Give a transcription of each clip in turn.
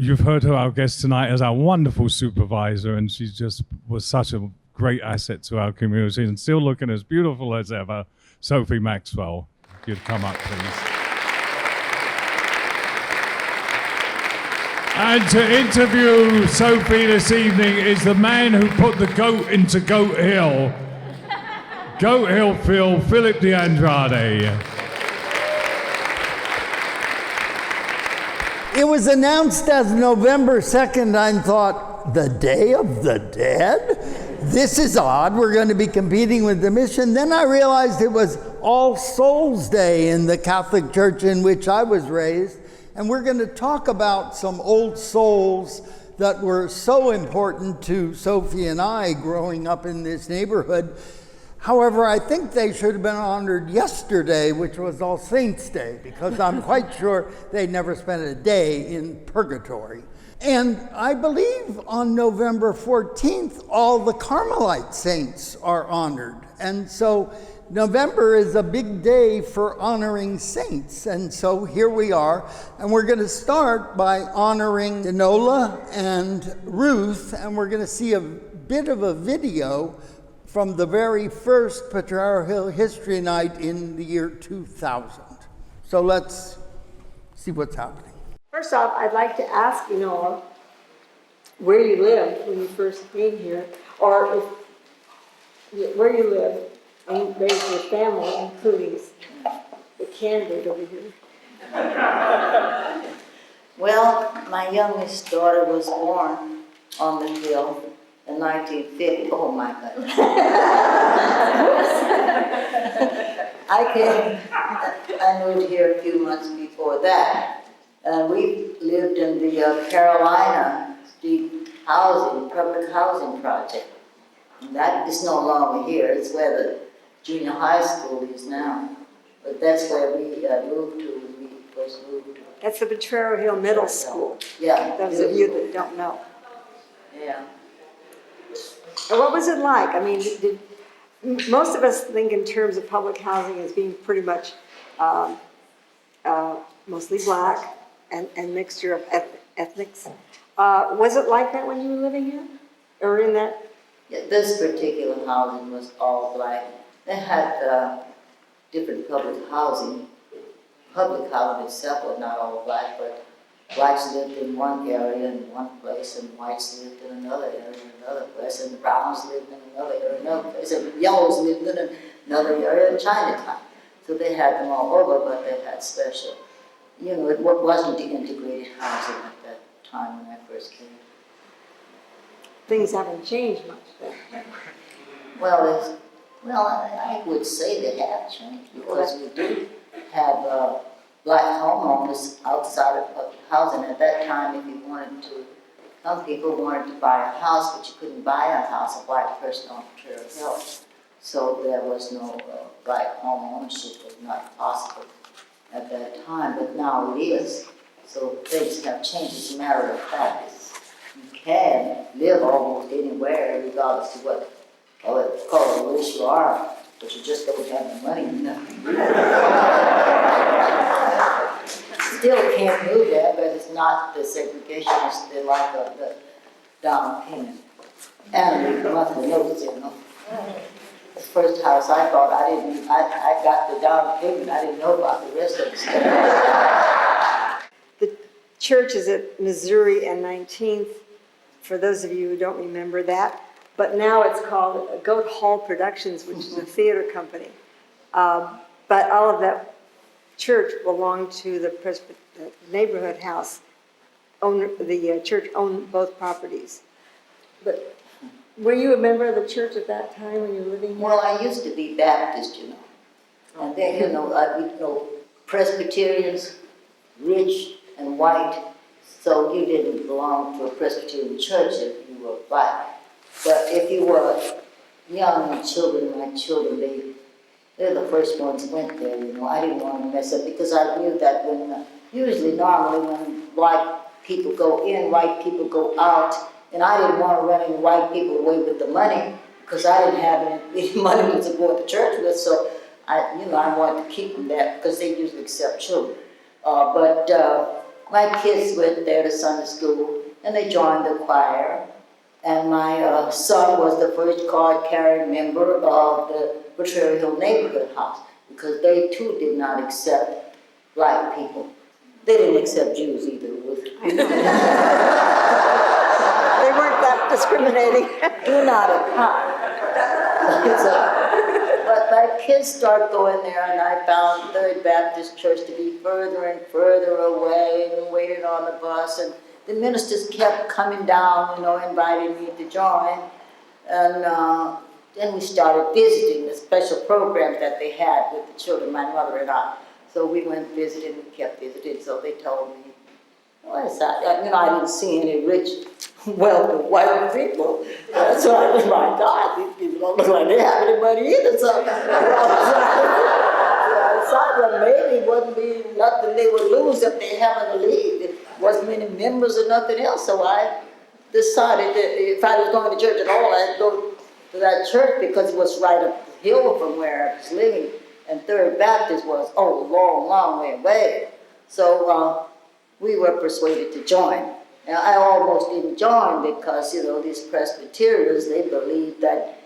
You've heard her, our guest tonight, as our wonderful supervisor, and she just was such a great asset to our community and still looking as beautiful as ever. Sophie Maxwell, if you'd come up, please. And to interview Sophie this evening is the man who put the goat into Goat Hill. Goat Hill Phil, Philip DeAndrade. It was announced as November 2nd. I thought, the Day of the Dead? This is odd. We're going to be competing with the mission. Then I realized it was All Souls Day in the Catholic Church in which I was raised. And we're going to talk about some old souls that were so important to Sophie and I growing up in this neighborhood. However, I think they should have been honored yesterday, which was All Saints' Day, because I'm quite sure they never spent a day in purgatory. And I believe on November 14th, all the Carmelite saints are honored. And so November is a big day for honoring saints. And so here we are. And we're going to start by honoring Enola and Ruth. And we're going to see a bit of a video from the very first Potrero Hill History Night in the year 2000. So let's see what's happening. First off, I'd like to ask Enola where you lived when you first came here, or where you lived and raised your family, including the candidate over here. Well, my youngest daughter was born on the hill in 1950. Oh my God. I moved here a few months before that. We lived in the Carolina Street public housing project. And that is no longer here. It's where the junior high school is now. But that's where we moved to. We first moved to. That's the Potrero Hill Middle School. Yeah. Those of you that don't know. Yeah. And what was it like? I mean, most of us think in terms of public housing as being pretty much mostly black and mixture of ethnics. Was it like that when you were living here? Or in that? Yeah, this particular housing was all black. They had different public housing. Public housing itself was not all black, but blacks lived in one area in one place, and whites lived in another area in another place, and browns lived in another area in another place, and yellows lived in another area in Chinatown. So they had them all over, but they had special. You know, it wasn't the integrated housing at that time when I first came. Things haven't changed much then. Well, I would say they have changed, because we do have black homeowners outside of public housing. At that time, if you wanted to, some people wanted to buy a house, but you couldn't buy a house, a white person on Potrero Hill. So there was no black home ownership, was not possible at that time, but now it is. So things have changed. It's a matter of fact. You can live almost anywhere, regardless of what color or race you are, but you just don't have the money enough. Still can't move there, but it's not the segregation, it's the lack of the down payment. And the monthly notice, you know. The first house I bought, I got the down payment, I didn't know about the rest of the stuff. The church is at Missouri and 19th, for those of you who don't remember that. But now it's called Goat Hall Productions, which is a theater company. But all of that church belonged to the neighborhood house. The church owned both properties. But were you a member of the church at that time when you were living here? Well, I used to be Baptist, you know. And then, you know, Presbyterians, rich and white, so you didn't belong to a Presbyterian church if you were black. But if you were young children, my children, they're the first ones who went there, you know. I didn't want to mess up, because I knew that when, normally when white people go in, white people go out, and I didn't want to run any white people away with the money, because I didn't have any money to support the church with, so I wanted to keep them there, because they usually accept children. But my kids went there to Sunday school, and they joined the choir. And my son was the first card-carrying member of the Potrero Hill neighborhood house, because they too did not accept black people. They didn't accept Jews either, Ruth. They weren't that discriminating. Do not account. But my kids started going there, and I found Third Baptist Church to be further and further away, and waited on the bus, and the ministers kept coming down, inviting me to join. And then we started visiting the special programs that they had with the children, my mother and I. So we went visiting, we kept visiting, so they told me, what is that? I didn't see any rich, wealthy white people. So I was, my God, these people don't look like they have any money either. So I decided, well, maybe it wouldn't be nothing they would lose if they haven't to leave. It wasn't many members or nothing else. So I decided that if I was going to church at all, I'd go to that church, because it was right up the hill from where I was living. And Third Baptist was, a long, long way away. So we were persuaded to join. Now, I almost didn't join because, these Presbyterians, they believe that,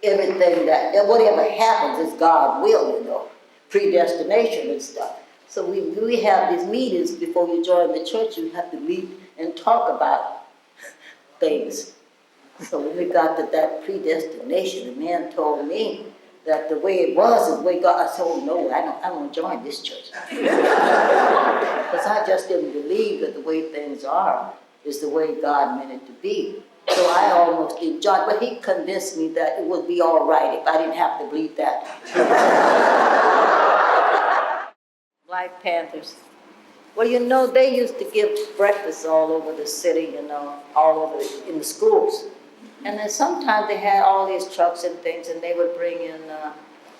everything that, whatever happens is God's will, predestination and stuff. So we have these meetings before you join the church. You have to meet and talk about things. So when we got to that predestination, the man told me that the way it was is the way God. I said, oh no, I don't join this church. Because I just didn't believe that the way things are is the way God meant it to be. So I almost didn't join, but he convinced me that it would be all right if I didn't have to believe that. Black Panthers. Well, they used to give breakfast all over the city, all over in the schools. And then sometimes they had all these trucks and things, and they would bring in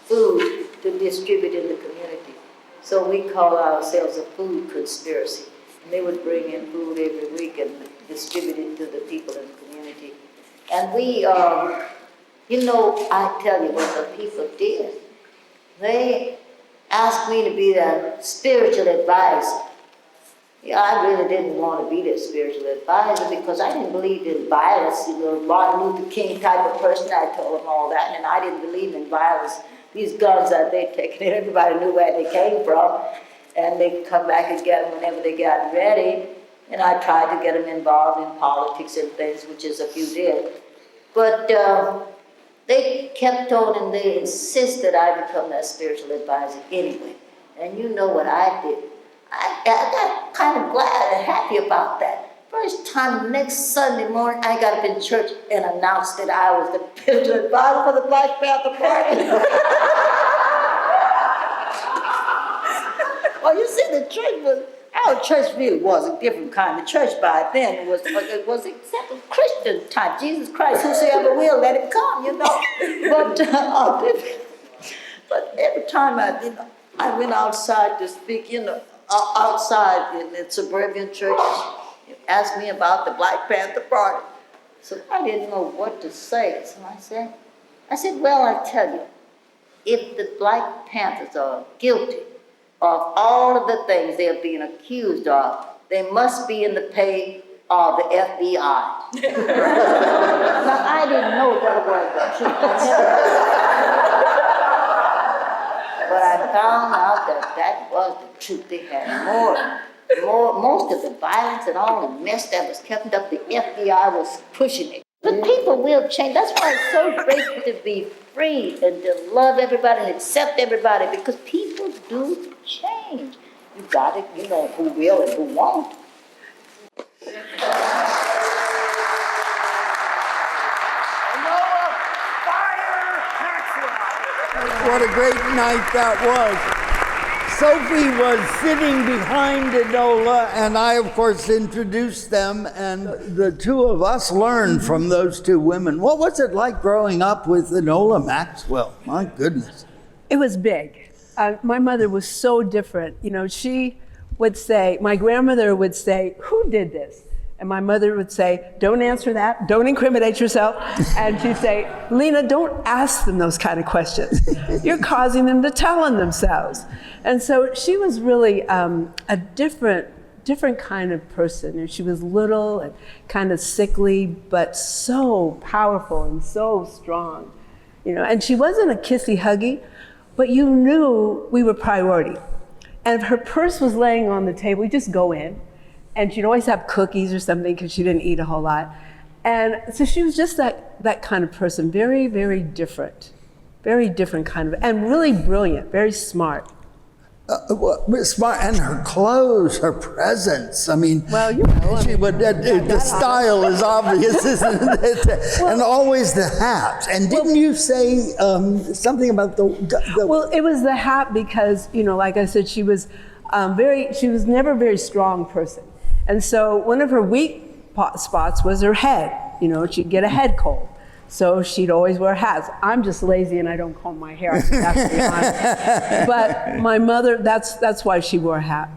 food to distribute in the community. So we call ourselves a food conspiracy. And they would bring in food every week and distribute it to the people in the community. And we, I tell you what the people did. They asked me to be their spiritual advisor. Yeah, I really didn't want to be their spiritual advisor because I didn't believe in violence. Martin Luther King type of person, I told them all that, and I didn't believe in violence. These guns that they'd taken, everybody knew where they came from, and they'd come back and get them whenever they got ready. And I tried to get them involved in politics and things, which is a few did. But they kept on and they insisted I become that spiritual advisor anyway. And you know what I did? I got kind of glad and happy about that. First time, next Sunday morning, I got up in church and announced that I was the spiritual advisor for the Black Panther Party. Well, you see, our church really was a different kind of church by then. It was except a Christian type. Jesus Christ, whosoever will, let him come, But every time I went outside to speak, outside in suburban churches, asked me about the Black Panther Party. So I didn't know what to say. So I said, well, I tell you, if the Black Panthers are guilty of all of the things they're being accused of, they must be in the pay of the FBI. Now, I didn't know that was the truth. But I found out that was the truth. They had most of the violence and all the mess that was kept up, the FBI was pushing it. But people will change. That's why it's so great to be free and to love everybody and accept everybody, because people do change. You got it, who will and who won't. What a great night that was. Sophie was sitting behind Enola, and I, of course, introduced them, and the two of us learned from those two women. What was it like growing up with Enola Maxwell? My goodness. It was big. My mother was so different. She would say, my grandmother would say, who did this? And my mother would say, don't answer that, don't incriminate yourself. And she'd say, Lena, don't ask them those kind of questions. You're causing them to tell on themselves. And so she was really a different kind of person. And she was little and kind of sickly, but so powerful and so strong. You know, and she wasn't a kissy huggy, but you knew we were priority. And if her purse was laying on the table, you just go in. And she'd always have cookies or something because she didn't eat a whole lot. And so she was just that kind of person, very, very different kind of, and really brilliant, very smart. Smart, and her clothes, her presence. I mean, Well, you know, I mean, the style is obvious, isn't it? And always the hat. And didn't you say something about the? Well, it was the hat because, you know, like I said, she was never a very strong person. And so one of her weak spots was her head. You know, she'd get a head cold. So she'd always wear hats. I'm just lazy and I don't comb my hair. But my mother, that's why she wore a hat.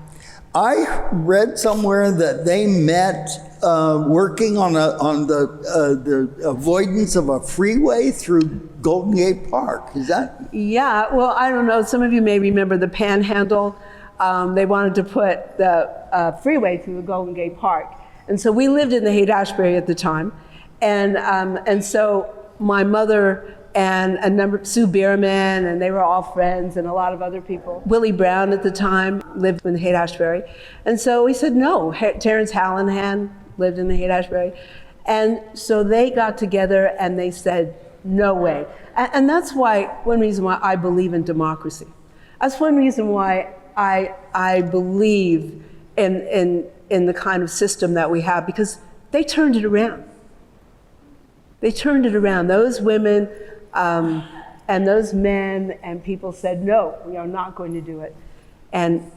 I read somewhere that they met working on the avoidance of a freeway through Golden Gate Park. Is that? Yeah, well, I don't know. Some of you may remember the Panhandle. They wanted to put the freeway through the Golden Gate Park. And so we lived in the Haight-Ashbury at the time. And so my mother and a number of Sue Bierman, and they were all friends, and a lot of other people. Willie Brown at the time lived in the Haight-Ashbury. And so we said no. Terrence Hallahan lived in the Haight-Ashbury. And so they got together and they said, no way. And that's one reason why I believe in democracy. That's one reason why I believe in the kind of system that we have, because they turned it around. They turned it around. Those women and those men and people said, no, we are not going to do it. And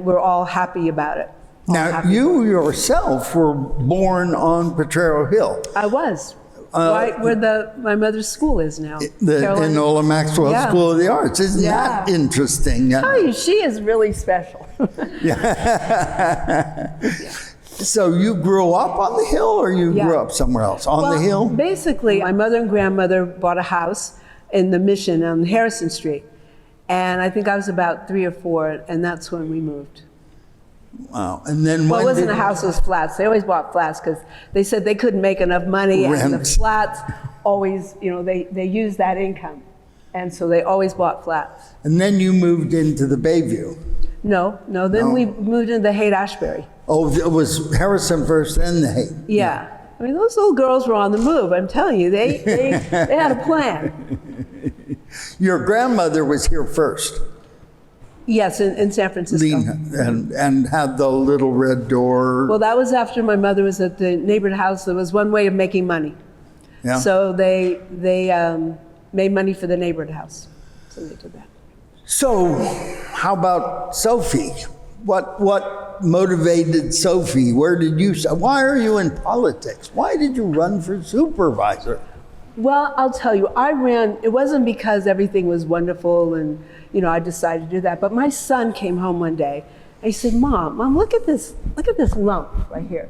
we're all happy about it. Now, you yourself were born on Potrero Hill. I was. Right where my mother's school is now. The Enola Maxwell School of the Arts. Isn't that interesting? I tell you, she is really special. So you grew up on the hill, or you grew up somewhere else? On the hill? Basically, my mother and grandmother bought a house in the Mission on Harrison Street. And I think I was about 3 or 4, and that's when we moved. Wow. And then Well, it wasn't a house, it was flats. They always bought flats because they said they couldn't make enough money. And the flats always, you know, they used that income. And so they always bought flats. And then you moved into the Bayview. No, then we moved into the Haight-Ashbury. Oh, it was Harrison first, then the Haight. Yeah. I mean, those little girls were on the move. I'm telling you, they had a plan. Your grandmother was here first. Yes, in San Francisco. And had the little red door. Well, that was after my mother was at the neighborhood house. There was one way of making money. Yeah. So they made money for the neighborhood house. So they did that. So, how about Sophie? What motivated Sophie? Why are you in politics? Why did you run for supervisor? Well, I'll tell you, I ran, it wasn't because everything was wonderful and, you know, I decided to do that. But my son came home one day and he said, Mom, look at this lump right here.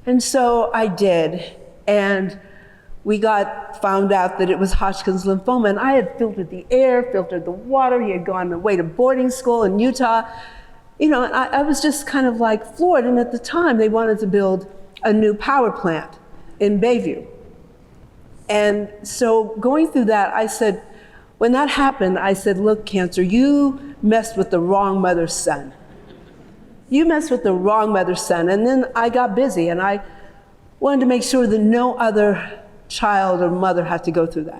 And so I did. And we found out that it was Hodgkin's lymphoma. And I had filtered the air, filtered the water. He had gone away to boarding school in Utah. You know, and I was just kind of like floored. And at the time, they wanted to build a new power plant in Bayview. And so going through that, I said, when that happened, I said, look, Cancer, you messed with the wrong mother's son. You messed with the wrong mother's son. And then I got busy and I wanted to make sure that no other child or mother had to go through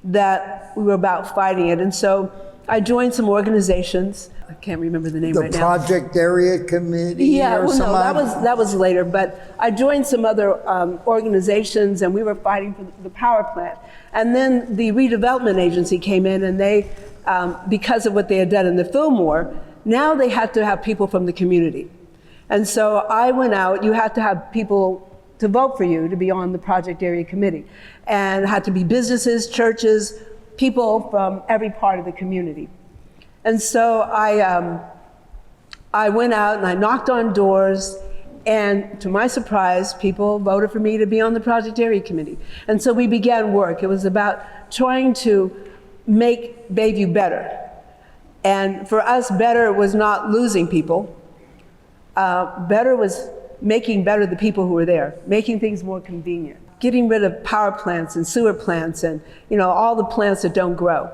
that we were about fighting it. And so I joined some organizations. I can't remember the name right now. The Project Area Committee? Yeah, well, no, that was later. But I joined some other organizations, and we were fighting for the power plant. And then the redevelopment agency came in, and they, because of what they had done in the Fillmore, now they had to have people from the community. And so I went out. You had to have people to vote for you to be on the Project Area Committee, and it had to be businesses, churches, people from every part of the community. And so I went out and I knocked on doors, And to my surprise, people voted for me to be on the project area committee. And so we began work. It was about trying to make Bayview better. And for us, better was not losing people. Better was making better the people who were there, making things more convenient, getting rid of power plants and sewer plants and, all the plants that don't grow.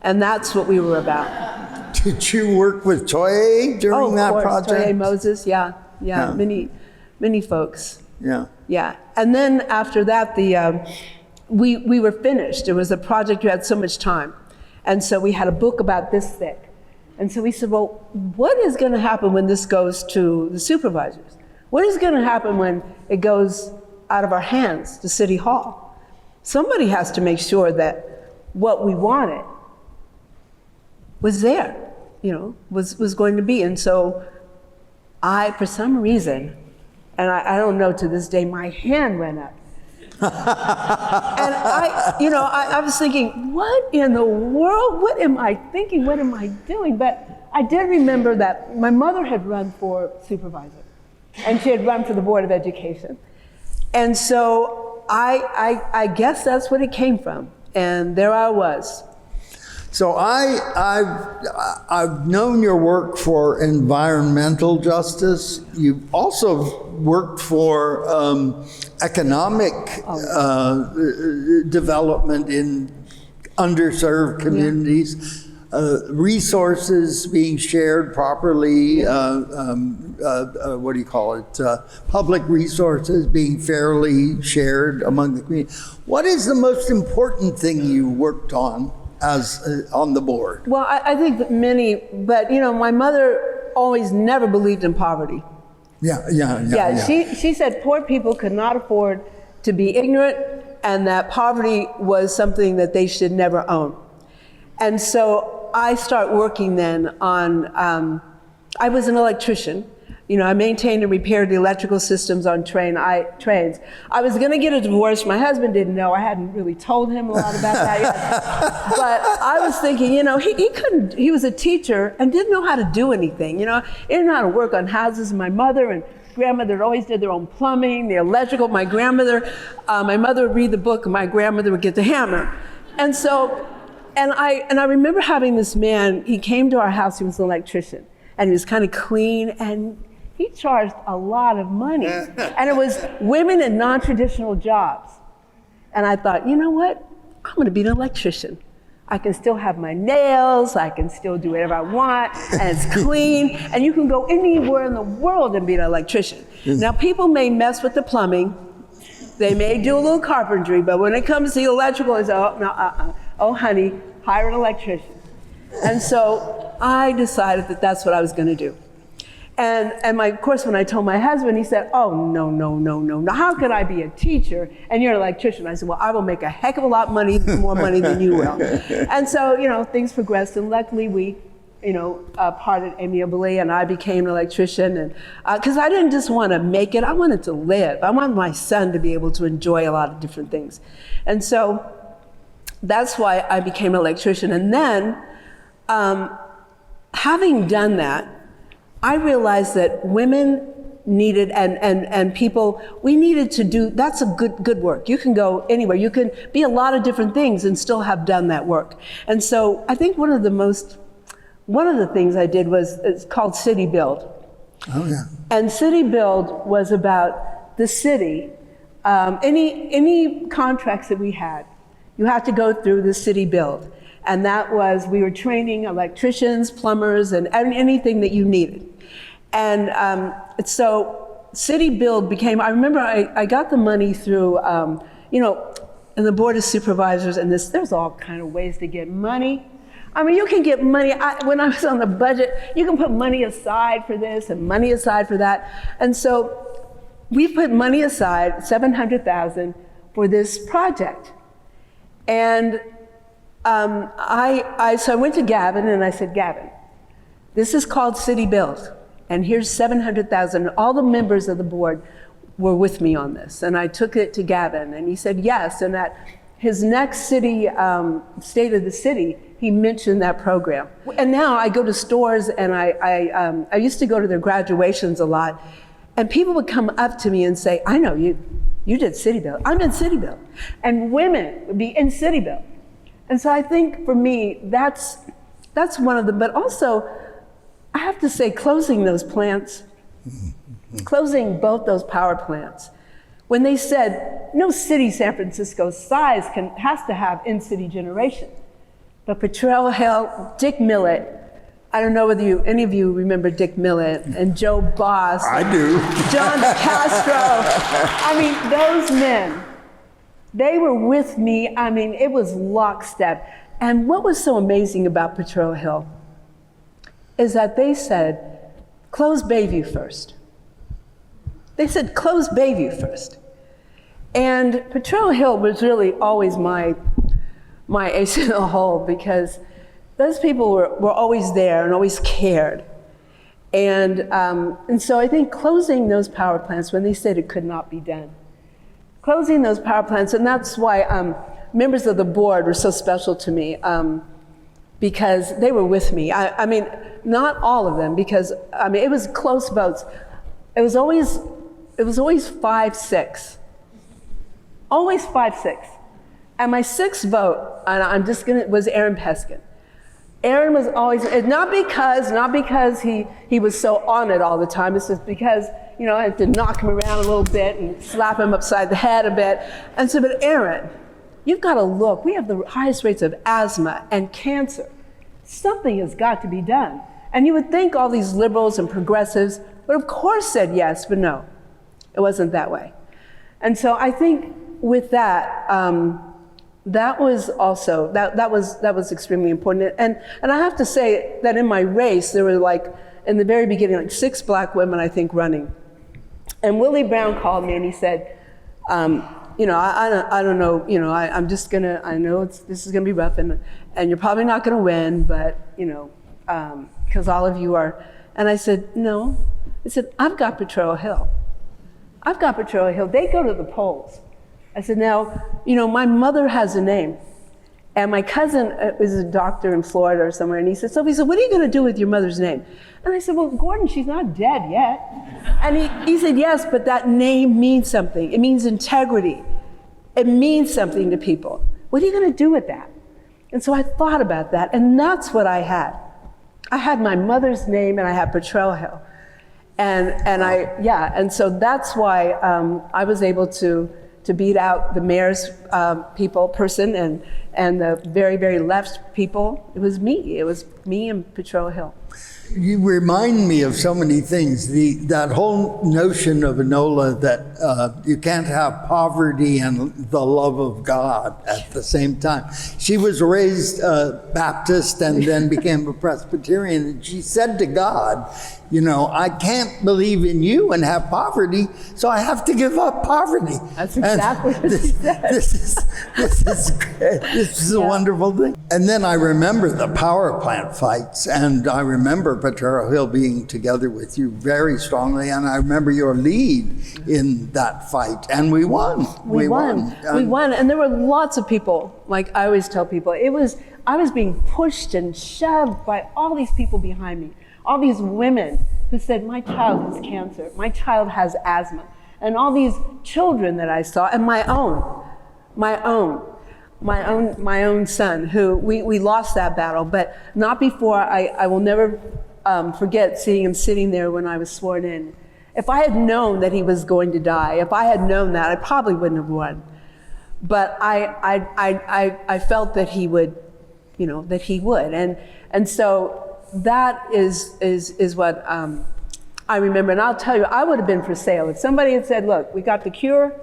And that's what we were about. Did you work with Toye during that project? Toye Moses, yeah, many folks. Yeah. Yeah, and then after that, we were finished. It was a project we had so much time. And so we had a book about this thick. And so we said, well, what is going to happen when this goes to the supervisors? What is going to happen when it goes out of our hands to City Hall? Somebody has to make sure that what we wanted was there, was going to be. And so I, for some reason, and I don't know to this day, my hand went up. And I was thinking, what in the world? What am I thinking? What am I doing? But I did remember that my mother had run for supervisor, and she had run for the Board of Education. And so I guess that's what it came from. And there I was. So I've known your work for environmental justice. You've also worked for economic development in underserved communities, resources being shared properly, public resources being fairly shared among the community. What is the most important thing you worked on as on the board? Well, I think that many, but my mother always never believed in poverty. Yeah. She said poor people could not afford to be ignorant, and that poverty was something that they should never own. And so I start working then on, I was an electrician. I maintained and repaired the electrical systems on trains. I was going to get a divorce. My husband didn't know. I hadn't really told him a lot about that yet. But I was thinking, he couldn't, he was a teacher and didn't know how to do anything. He didn't know how to work on houses. My mother and grandmother always did their own plumbing, the electrical. My mother would read the book and my grandmother would get the hammer. And so, and I remember having this man, he came to our house, he was an electrician, and he was kind of clean, and he charged a lot of money. And it was women in non-traditional jobs. And I thought, you know what? I'm gonna be an electrician. I can still have my nails, I can still do whatever I want, and it's clean, and you can go anywhere in the world and be an electrician. Now, people may mess with the plumbing, they may do a little carpentry, but when it comes to the electrical, it's, oh honey, hire an electrician. And so I decided that that's what I was gonna do. And of course, when I told my husband, he said, oh, no. How could I be a teacher and you're an electrician? I said, well, I will make a heck of a lot more money than you will. And so, things progressed, and luckily we, parted amiably, and I became an electrician. And because I didn't just want to make it, I wanted to live. I wanted my son to be able to enjoy a lot of different things. And so that's why I became an electrician. And then, having done that, I realized that women needed, and people, we needed to do, that's a good work. You can go anywhere. You can be a lot of different things and still have done that work. And so I think one of the things I did it's called City Build. Oh, yeah. And City Build was about the city. Any contracts that we had, you have to go through the City Build. And that was, we were training electricians, plumbers, and anything that you needed. And so City Build became, I remember I got the money through, and the Board of Supervisors, and there's all kind of ways to get money. I mean, you can get money, when I was on the budget, you can put money aside for this and money aside for that. And so we put money aside, $700,000, for this project. And so I went to Gavin and I said, Gavin, this is called City Build, and here's $700,000. All the members of the board were with me on this, and I took it to Gavin, and he said yes. And at his next city, State of the City, he mentioned that program. And now I go to stores, and I used to go to their graduations a lot, And people would come up to me and say, I know you did City Build. I'm in City Build. And women would be in City Build. And so I think for me, that's one of them. But also, I have to say, closing those plants, closing both those power plants, when they said, no city San Francisco's size has to have in-city generation. But Potrero Hill, Dick Millett, I don't know whether any of you remember Dick Millett and Joe Boss. I do. John Castro. I mean, those men, they were with me. I mean, it was lockstep. And what was so amazing about Potrero Hill is that they said, close Bayview first. They said, close Bayview first. And Potrero Hill was really always my ace in the hole, because those people were always there and always cared. And so I think closing those power plants, when they said it could not be done, closing those power plants, and that's why members of the board were so special to me, because they were with me. I mean, not all of them, because I mean, it was close votes. It was always 5-6. Always 5-6. And my sixth vote, and was Aaron Peskin. Aaron was always, not because he was so on it all the time, it's just because, you know, I had to knock him around a little bit and slap him upside the head a bit. And so, but Aaron, you've got to look, we have the highest rates of asthma and cancer. Something has got to be done. And you would think all these liberals and progressives would of course said yes, but no, it wasn't that way. And so I think with that, that was also, that was extremely important. And I have to say that in my race, there were like, in the very beginning, like 6 black women, I think, running. And Willie Brown called me and he said, you know, I don't know, you know, I'm just gonna, I know this is gonna be rough and you're probably not gonna win, but, you know, because all of you are. And I said, no. I said, I've got Potrero Hill. I've got Potrero Hill. They go to the polls. I said, now, you know, my mother has a name. And my cousin is a doctor in Florida or somewhere. And he said, Sophie, what are you going to do with your mother's name? And I said, well, Gordon, she's not dead yet. And he said, yes, but that name means something. It means integrity. It means something to people. What are you going to do with that? And so I thought about that. And that's what I had. I had my mother's name and I had Potrero Hill. And so that's why I was able to beat out the mayor's person and the very, very left people. It was me and Potrero Hill. You remind me of so many things. That whole notion of Enola that you can't have poverty and the love of God at the same time. She was raised Baptist and then became a Presbyterian. And she said to God, you know, I can't believe in you and have poverty, so I have to give up poverty. That's exactly what she said. This is great. This is a wonderful thing. And then I remember the power plant fights, and I remember Potrero Hill being together with you very strongly, and I remember your lead in that fight, and we won. We won, and there were lots of people, like I always tell people, I was being pushed and shoved by all these people behind me. All these women who said, my child has cancer, my child has asthma, and all these children that I saw, and my own son, who we lost that battle, but not before. I will never forget seeing him sitting there when I was sworn in. If I had known that he was going to die, if I had known that, I probably wouldn't have won. But I felt that he would, you know, that he would, and so. That is what I remember. And I'll tell you, I would have been for sale. If somebody had said, look, we got the cure,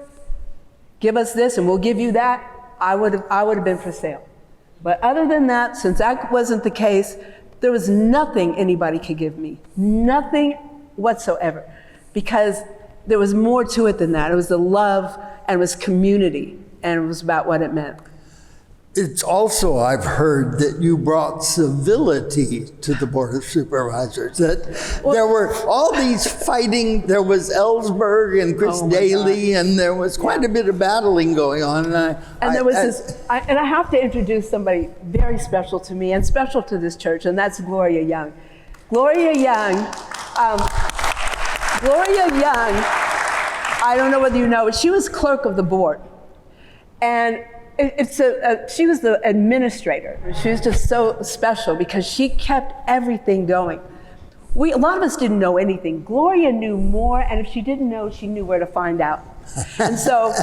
give us this and we'll give you that, I would have been for sale. But other than that, since that wasn't the case, there was nothing anybody could give me. Nothing whatsoever. Because there was more to it than that. It was the love and it was community and it was about what it meant. It's also, I've heard, that you brought civility to the Board of Supervisors, that there were all these fighting. There was Ellsberg and Chris Daly, and there was quite a bit of battling going on. And I have to introduce somebody very special to me and special to this church, and that's Gloria Young. Gloria Young Gloria Young, I don't know whether you know, but she was clerk of the board. And she was the administrator. She was just so special because she kept everything going. A lot of us didn't know anything. Gloria knew more, and if she didn't know, she knew where to find out. And so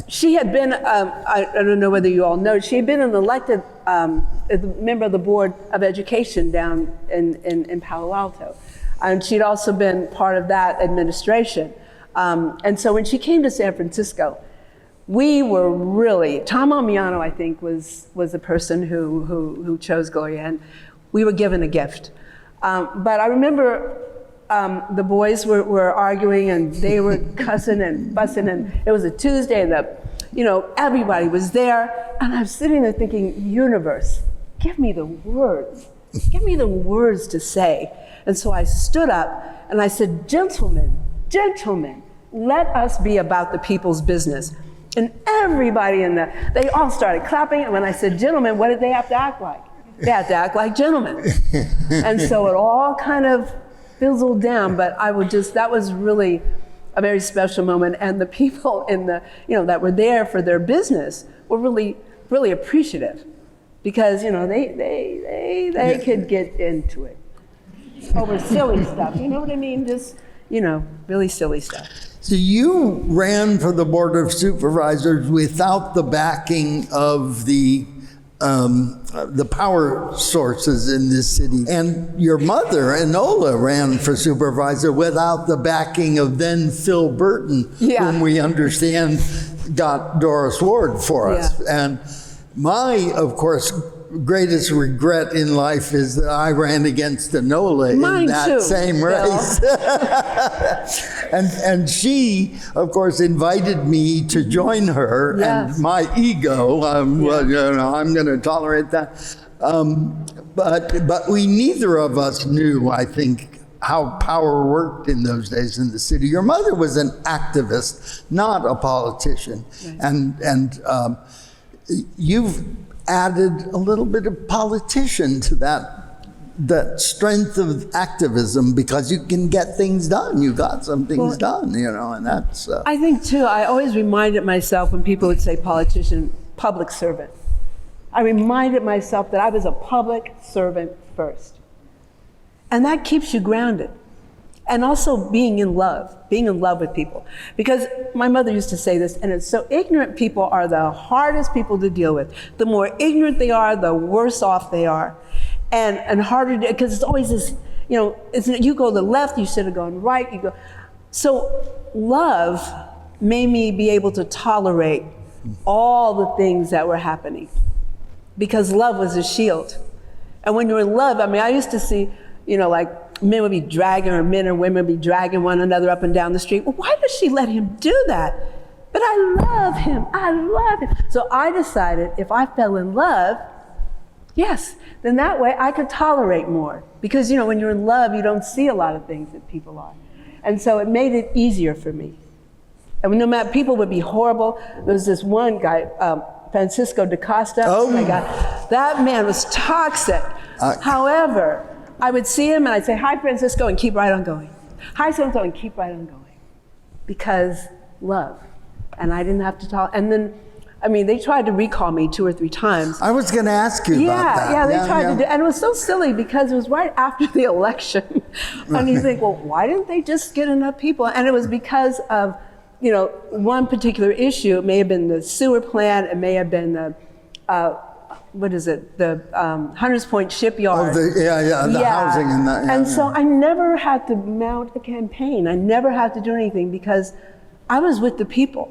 she had been, I don't know whether you all know, she had been an elected member of the Board of Education down in Palo Alto. And she'd also been part of that administration. And so when she came to San Francisco, we were really, Tom Amiano, I think, was the person who chose Gloria, and we were given a gift. But I remember the boys were arguing, and they were cussing and fussing, and it was a Tuesday, and everybody was there, and I was sitting there thinking, universe, give me the words. Give me the words to say. And so I stood up, and I said, gentlemen, let us be about the people's business. And everybody they all started clapping, and when I said, gentlemen, what did they have to act like? They had to act like gentlemen. And so it all kind of fizzled down, but that was really a very special moment. And the people that were there for their business were really, really appreciative because, they could get into it over silly stuff. You know what I mean? Just, really silly stuff. So you ran for the Board of Supervisors without the backing of the power sources in this city. And your mother, Enola, ran for supervisor without the backing of then Phil Burton, whom we understand got Doris Ward for us. And my, of course, greatest regret in life is that I ran against Enola in that same race. and she, of course, invited me to join her, and my ego, I'm going to tolerate that. But we neither of us knew, I think, how power worked in those days in the city. Your mother was an activist, not a politician, and you've added a little bit of politician to that strength of activism because you can get things done. You got some things done, and that's... I think, too, I always reminded myself when people would say politician, public servant. I reminded myself that I was a public servant first. And that keeps you grounded. And also being in love with people. Because my mother used to say this, and it's so ignorant people are the hardest people to deal with. The more ignorant they are, the worse off they are. And harder to, because it's always this, you go to the left, you should have gone right, you go. So love made me be able to tolerate all the things that were happening. Because love was a shield. And when you're in love, I used to see, men would be dragging, or men or women would be dragging one another up and down the street. Well, why does she let him do that? But I love him. So I decided if I fell in love, then that way I could tolerate more. Because, when you're in love, you don't see a lot of things that people are. And so it made it easier for me. And no matter, people would be horrible. There was this one guy, Francisco da Costa. Oh my God, that man was toxic. However, I would see him and I'd say, hi, Francisco, and keep right on going. Hi, so-and-so, and keep right on going. Because love. And I didn't have to talk. And then, they tried to recall me 2 or 3 times. I was going to ask you about that. Yeah, they tried to do, and it was so silly because it was right after the election. And you think, well, why didn't they just get enough people? And it was because of, one particular issue. It may have been the sewer plant. It may have been the, the Hunters Point shipyard. The housing and that. And so I never had to mount a campaign. I never had to do anything because I was with the people.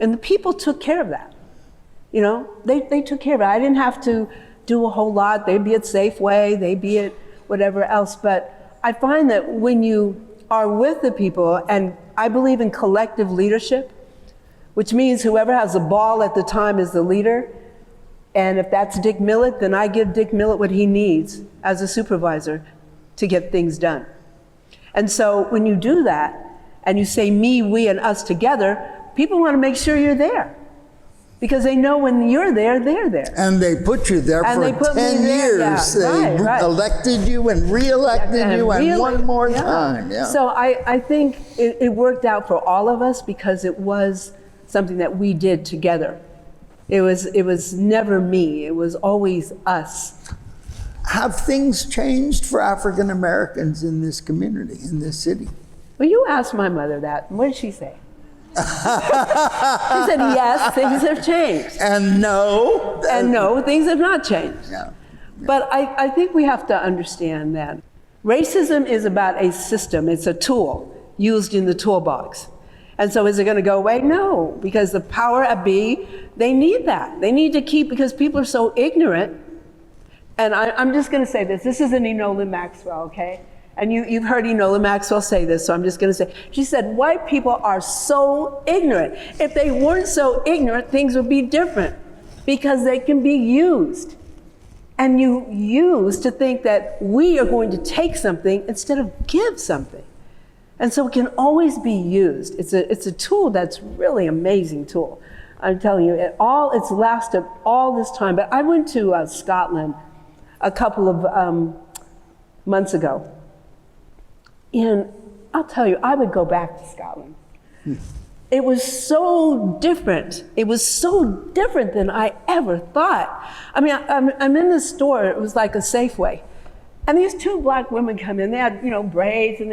And the people took care of that. They took care of it. I didn't have to do a whole lot. They'd be at Safeway, they'd be at whatever else. But I find that when you are with the people, and I believe in collective leadership, which means whoever has the ball at the time is the leader. And if that's Dick Millett, then I give Dick Millett what he needs as a supervisor to get things done. And so when you do that, and you say me, we, and us together, people want to make sure you're there. Because they know when you're there, they're there. And they put you there And they for put me 10 there, years. yeah. They Right. elected you and re-elected you and one more time. Yeah. So I think it worked out for all of us because it was something that we did together. It was never me. It was always us. Have things changed for African Americans in this community, in this city? Well, you asked my mother that. What did she say? She said, yes, things have changed. And no. And no, things have not changed. Yeah. But I think we have to understand that racism is about a system. It's a tool used in the toolbox. And so is it going to go away? No, because the power of B, they need that. They need to keep, because people are so ignorant. And I'm just going to say this. This is an Enola Maxwell, okay? And you've heard Enola Maxwell say this, so I'm just going to say. She said, white people are so ignorant. If they weren't so ignorant, things would be different because they can be used. And you use to think that we are going to take something instead of give something. And so it can always be used. It's a tool that's really amazing tool. I'm telling you, it's lasted all this time. But I went to Scotland a couple of months ago. And I'll tell you, I would go back to Scotland. It was so different. It was so different than I ever thought. I mean, I'm in this store, it was like a Safeway. And these two black women come in, they had, braids and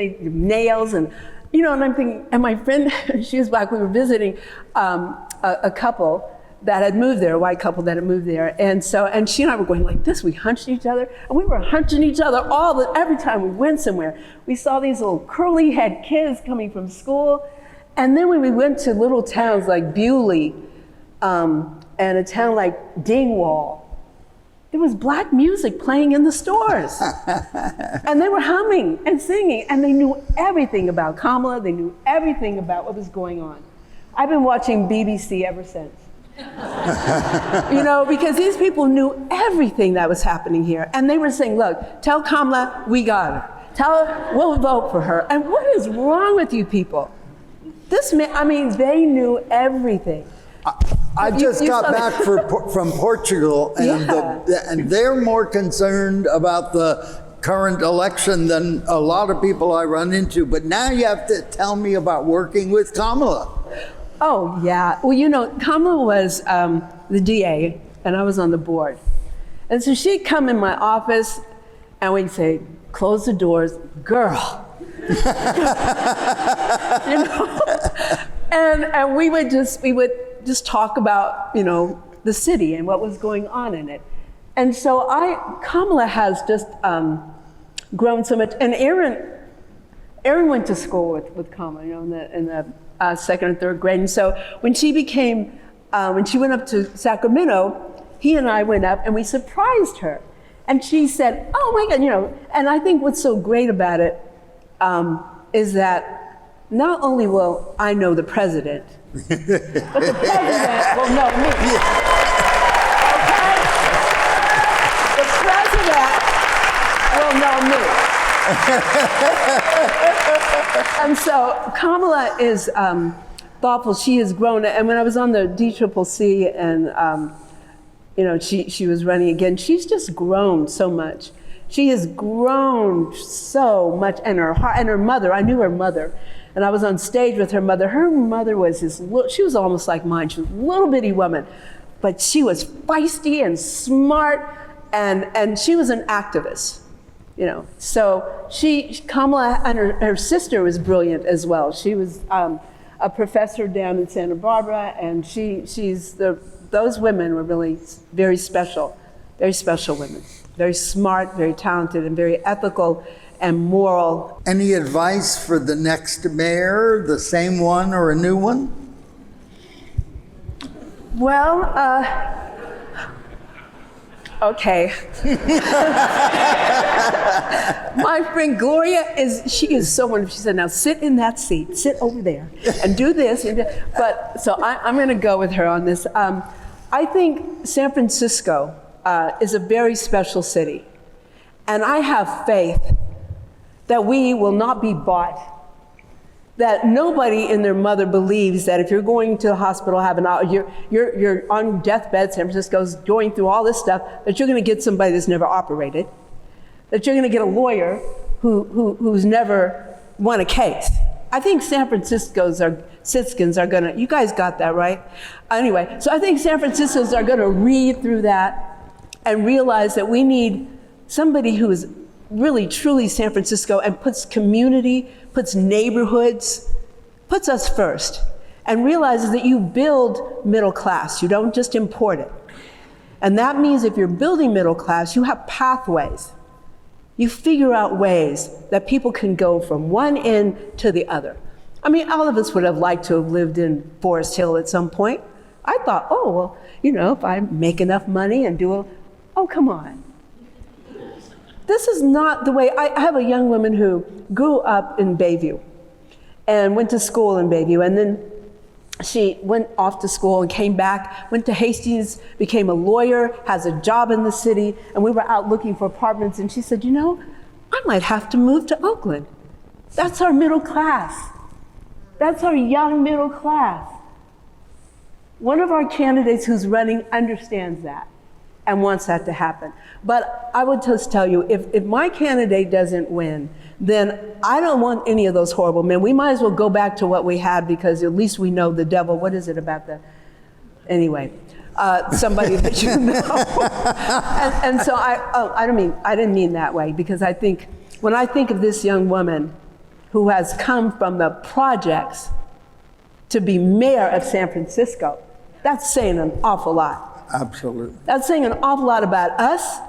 nails and, and I'm thinking, and my friend, she was black, we were visiting a couple that had moved there, a white couple that had moved there. And she and I were going like this, we hunched each other, and we were hunching each other every time we went somewhere. We saw these little curly head kids coming from school. And then when we went to little towns like Bewley and a town like Dingwall, there was black music playing in the stores. And they were humming and singing, and they knew everything about Kamala, they knew everything about what was going on. I've been watching BBC ever since. Because these people knew everything that was happening here. And they were saying, look, tell Kamala we got her. Tell her we'll vote for her. And what is wrong with you people? They knew everything. I just got back from Portugal, and, and they're more concerned about the current election than a lot of people I run into. But now you have to tell me about working with Kamala. Oh, yeah. Well, Kamala was the DA, and I was on the board. And so she'd come in my office, and we'd say, close the doors, girl. And we would just talk about, the city and what was going on in it. And so Kamala has just grown so much. And Aaron went to school with Kamala, in the second and third grade. And so when she went up to Sacramento, he and I went up and we surprised her. And she said, oh my God, and I think what's so great about it is that not only will I know the president, but the president will know me. Okay? The president will know me. And so Kamala is thoughtful. She has grown. And when I was on the DCCC and she was running again, she's just grown so much. She has grown so much, and her heart, and her mother. I knew her mother, and I was on stage with her mother. Her mother was she was almost like mine. She was a little bitty woman, but she was feisty and smart, and she was an activist, So Kamala and her sister was brilliant as well. She was a professor down in Santa Barbara, and those women were really very special women. Very smart, very talented, and very ethical and moral. Any advice for the next mayor, the same one or a new one? Well, okay. My friend Gloria she is so wonderful. She said, now sit in that seat, sit over there, and do this. But so I'm going to go with her on this. I think San Francisco is a very special city. And I have faith that we will not be bought that nobody and their mother believes that if you're going to the hospital, you're on deathbed, San Francisco's going through all this stuff, that you're going to get somebody that's never operated, that you're going to get a lawyer who's never won a case. I think San Francisco's Siskins are going to, you guys got that, right? Anyway, so I think San Francisco's are going to read through that and realize that we need somebody who is really, truly San Francisco and puts community, puts neighborhoods, puts us first, and realizes that you build middle class. You don't just import it. And that means if you're building middle class, you have pathways. You figure out ways that people can go from one end to the other. I mean, all of us would have liked to have lived in Forest Hill at some point. I thought, oh, well, if I make enough money and oh, come on. This is not the way. I have a young woman who grew up in Bayview and went to school in Bayview, and then she went off to school and came back, went to Hastings, became a lawyer, has a job in the city, and we were out looking for apartments, and she said, I might have to move to Oakland. That's our middle class. That's our young middle class. One of our candidates who's running understands that and wants that to happen. But I would just tell you, if my candidate doesn't win, then I don't want any of those horrible men. We might as well go back to what we had, because at least we know the devil. What is it about anyway, somebody that you know. and so I didn't mean that way, because I think, when I think of this young woman who has come from the projects to be mayor of San Francisco, that's saying an awful lot. Absolutely. That's saying an awful lot about us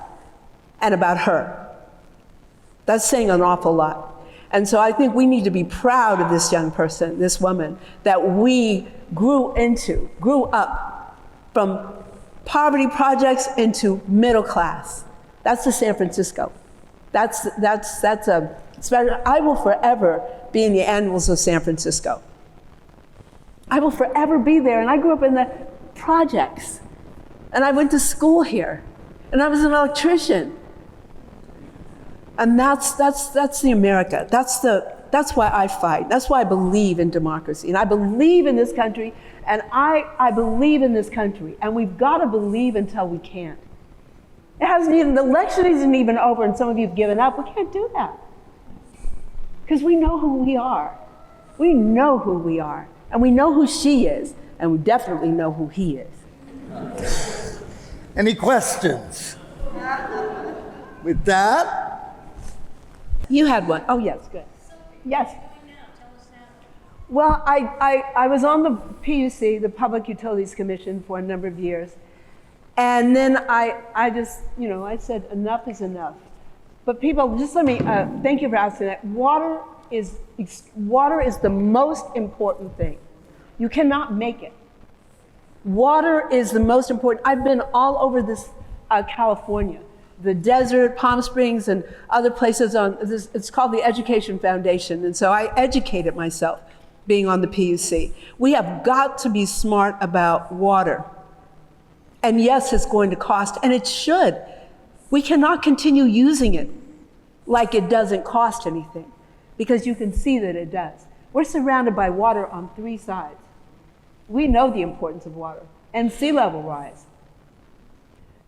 and about her. That's saying an awful lot. And so I think we need to be proud of this young person, this woman, that we grew up from poverty projects into middle class. That's the San Francisco. That's a special. I will forever be in the annuals of San Francisco. I will forever be there. And I grew up in the projects. And I went to school here, and I was an electrician. And that's the America. That's why I fight. That's why I believe in democracy. And I believe in this country, and I believe in this country. And we've got to believe until we can't. The election isn't even over, and some of you have given up. We can't do that. Because we know who we are. We know who we are. And we know who she is. And we definitely know who he is. Any questions? With that? You had one. Oh, yes, good. Yes. Well, I was on the PUC, the Public Utilities Commission, for a number of years. And then I just, I said, enough is enough. But people, just let me, thank you for asking that. Water is the most important thing. You cannot make it. Water is the most important. I've been all over this California, the desert, Palm Springs, and other places on this. It's called the Education Foundation. And so I educated myself being on the PUC. We have got to be smart about water. And yes, it's going to cost, and it should. We cannot continue using it like it doesn't cost anything, because you can see that it does. We're surrounded by water on 3 sides. We know the importance of water and sea level rise.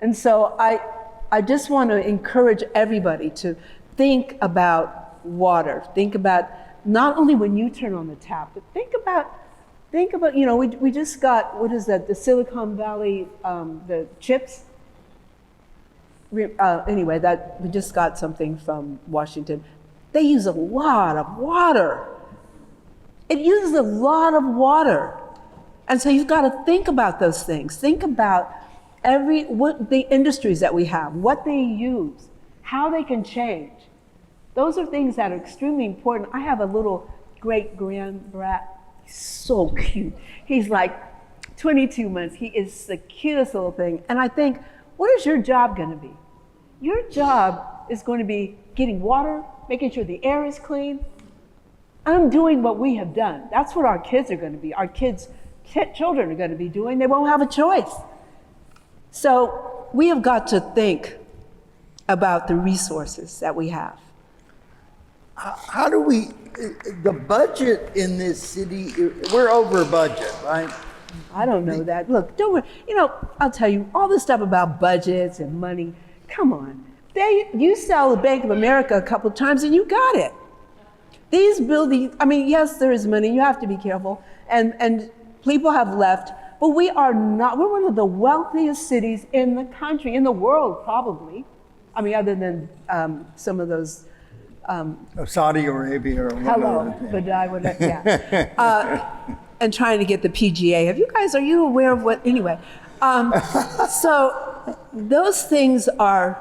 And so I just want to encourage everybody to think about water. Think about not only when you turn on the tap, but think about, we just got, what is that, the Silicon Valley, the chips? Anyway, that we just got something from Washington. They use a lot of water. It uses a lot of water. And so you've got to think about those things. Think about what the industries that we have, what they use, how they can change. Those are things that are extremely important. I have a little great-grand brat. He's so cute. He's like 22 months. He is the cutest little thing. And I think, what is your job going to be? Your job is going to be getting water, making sure the air is clean. I'm doing what we have done. That's what our kids are going to be. Our children are going to be doing. They won't have a choice. So we have got to think about the resources that we have. how do we, the budget in this city, we're over budget, right? I don't know that. Look, don't worry. You know, I'll tell you, all this stuff about budgets and money, come on. You sell the Bank of America a couple of times and you got it. These buildings, I mean, yes, there is money, you have to be careful, and people have left, but we're one of the wealthiest cities in the country, in the world, probably. I mean, other than some of those. Saudi Arabia or whatever. Hello, but I would, yeah. And trying to get the PGA. Are you aware of what, anyway. So those things are,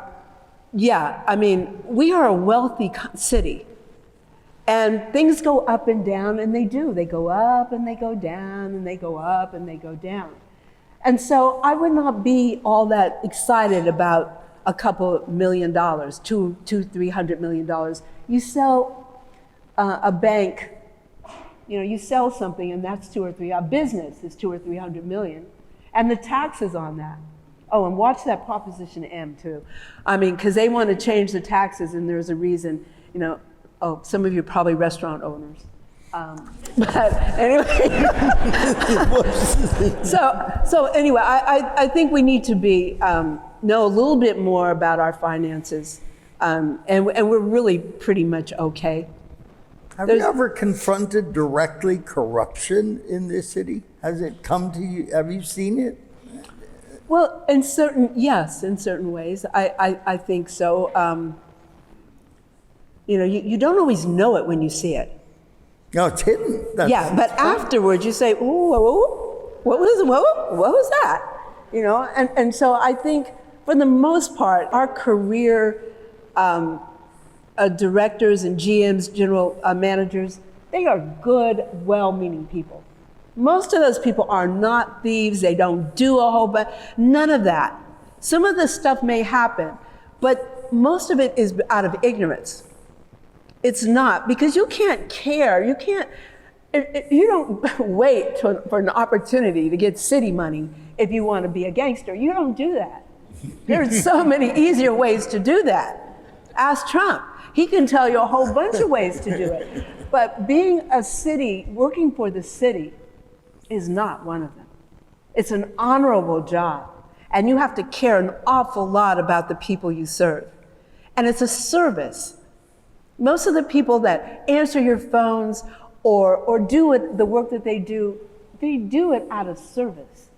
yeah, I mean, we are a wealthy city. And things go up and down, and they do. They go up and they go down, and they go up and they go down. And so I would not be all that excited about a couple $1 million, $200-300 million. You sell a bank, you know, you sell something and that's a business is 200 or 300 million, and the taxes on that. Oh, and watch that Proposition M too. I mean, because they want to change the taxes, and there's a reason, you know. Oh, some of you are probably restaurant owners. But anyway, so anyway, I think we need to know a little bit more about our finances, and we're really pretty much okay. Have you ever confronted directly corruption in this city? Has it come to you? Have you seen it? Well, in certain ways, I think so. You know, you don't always know it when you see it. No, it's hidden. Yeah, but afterwards you say, "Ooh, what was that?" You know, and so I think for the most part, our career directors and GMs, general managers, they are good, well-meaning people. Most of those people are not thieves. They don't do a whole bunch. None of that. Some of this stuff may happen, but most of it is out of ignorance. It's not, because you can't care. You don't wait for an opportunity to get city money if you want to be a gangster. You don't do that. There's so many easier ways to do that. Ask Trump. He can tell you a whole bunch of ways to do it. But being a city, working for the city, is not one of them. It's an honorable job. And you have to care an awful lot about the people you serve. And it's a service. Most of the people that answer your phones or do the work that they do it out of service.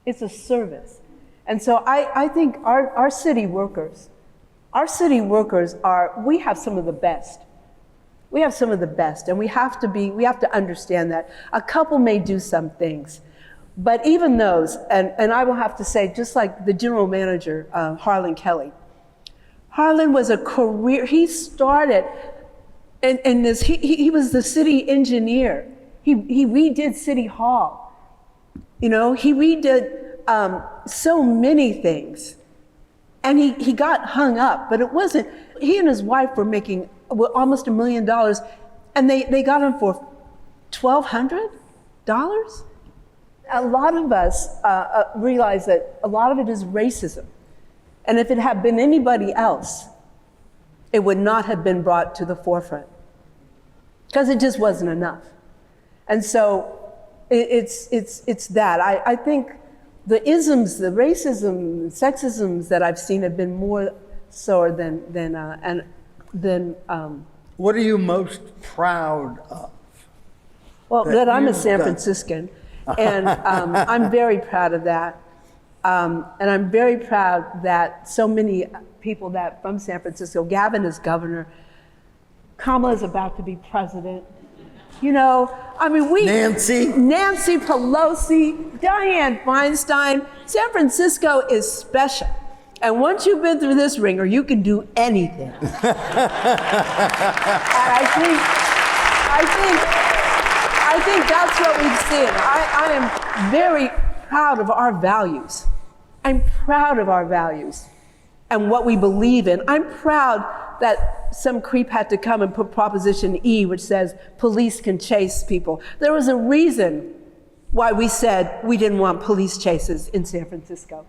It's a service. And so I think our city workers we have some of the best. We have some of the best, and we have to understand that. A couple may do some things, but even those, and I will have to say, just like the general manager, Harlan Kelly, Harlan was a career, he started in this, he was the city engineer. He redid City Hall. You know, he redid so many things. And he got hung up, but it wasn't, he and his wife were making almost $1 million, and they got him for $1,200? A lot of us realize that a lot of it is racism. And if it had been anybody else, it would not have been brought to the forefront, because it just wasn't enough. And so it's that. I think the isms, the racism, sexisms that I've seen have been more so than. What are you most proud of? Well, that I'm a San Franciscan, and I'm very proud of that. And I'm very proud that so many people that from San Francisco, Gavin is governor, Kamala is about to be president. You know, I mean, Nancy Pelosi, Dianne Feinstein. San Francisco is special. And once you've been through this ringer, you can do anything. And I think that's what we've seen. I am very proud of our values. I'm proud of our values and what we believe in. I'm proud that some creep had to come and put Proposition E, which says police can chase people. There was a reason why we said we didn't want police chases in San Francisco.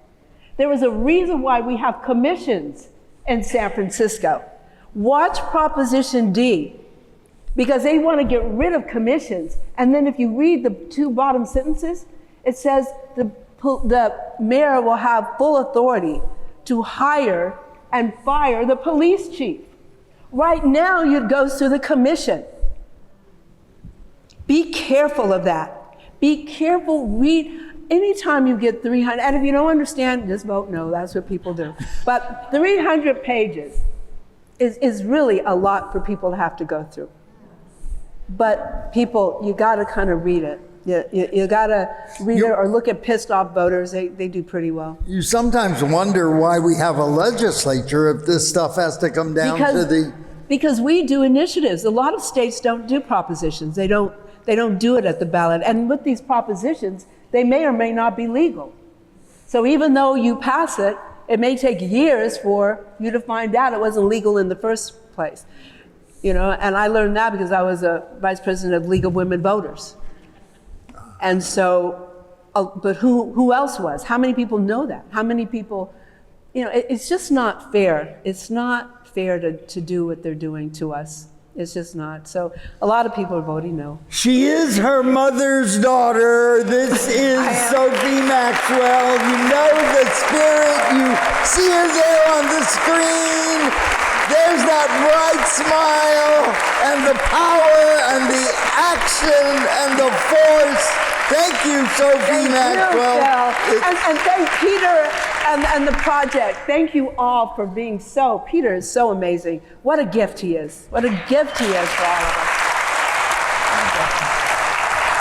There was a reason why we have commissions in San Francisco. Watch Proposition D, because they want to get rid of commissions. And then if you read the two bottom sentences, it says the mayor will have full authority to hire and fire the police chief. Right now, it goes to the commission. Be careful of that. Be careful, read. Anytime you get 300, and if you don't understand, just vote no, that's what people do. But 300 pages is really a lot for people to have to go through. But people, you gotta kind of read it. You gotta read it or look at pissed off voters, they do pretty well. You sometimes wonder why we have a legislature if this stuff has to come down to the... Because we do initiatives. A lot of states don't do propositions. They don't do it at the ballot. And with these propositions, they may or may not be legal. So even though you pass it, it may take years for you to find out it wasn't legal in the first place. You know, and I learned that because I was a vice president of League of Women Voters. And so, but who else was? How many people know that? How many people, you know, it's just not fair. It's not fair to do what they're doing to us. It's just not. So a lot of people are voting no. She is her mother's daughter. This is Sophie Maxwell. You know the spirit. You see her there on the screen. There's that bright smile and the power and the action and the force. Thank you, Sophie Maxwell. And thank Peter and the project. Thank you all for being so, Peter is so amazing. What a gift he is. What a gift he is for all of us.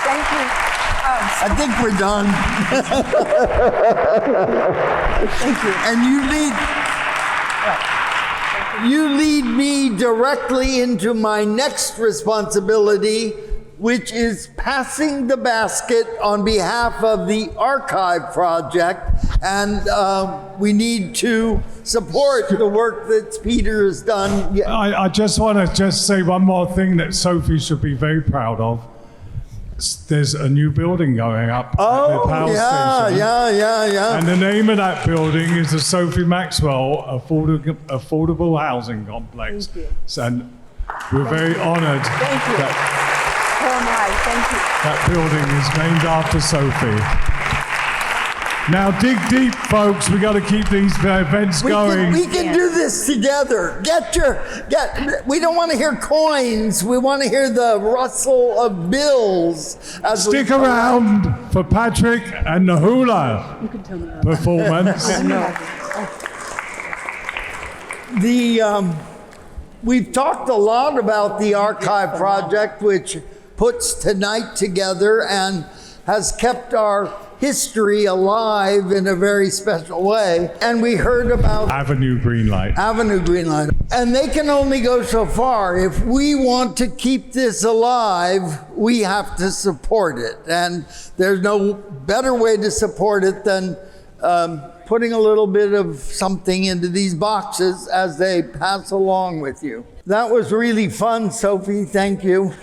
Thank you. I think we're done. Thank you. And you lead me directly into my next responsibility, which is passing the basket on behalf of the Archive Project. And we need to support the work that Peter has done. Yeah. I just want to say one more thing that Sophie should be very proud of. There's a new building going up at the power station. Yeah. And the name of that building is the Sophie Maxwell Affordable Housing Complex. Thank you. And we're very honored Thank you. Thank you. that building is named after Sophie. Now dig deep, folks. We got to keep these events going. We can do this together. We don't want to hear coins. We want to hear the rustle of bills. Stick around for Patrick and the hula performance. We've talked a lot about the Archive Project, which puts tonight together and has kept our history alive in a very special way. And we heard about Avenue Greenlight. And they can only go so far. If we want to keep this alive, we have to support it. And there's no better way to support it than putting a little bit of something into these boxes as they pass along with you. That was really fun, Sophie. Thank you.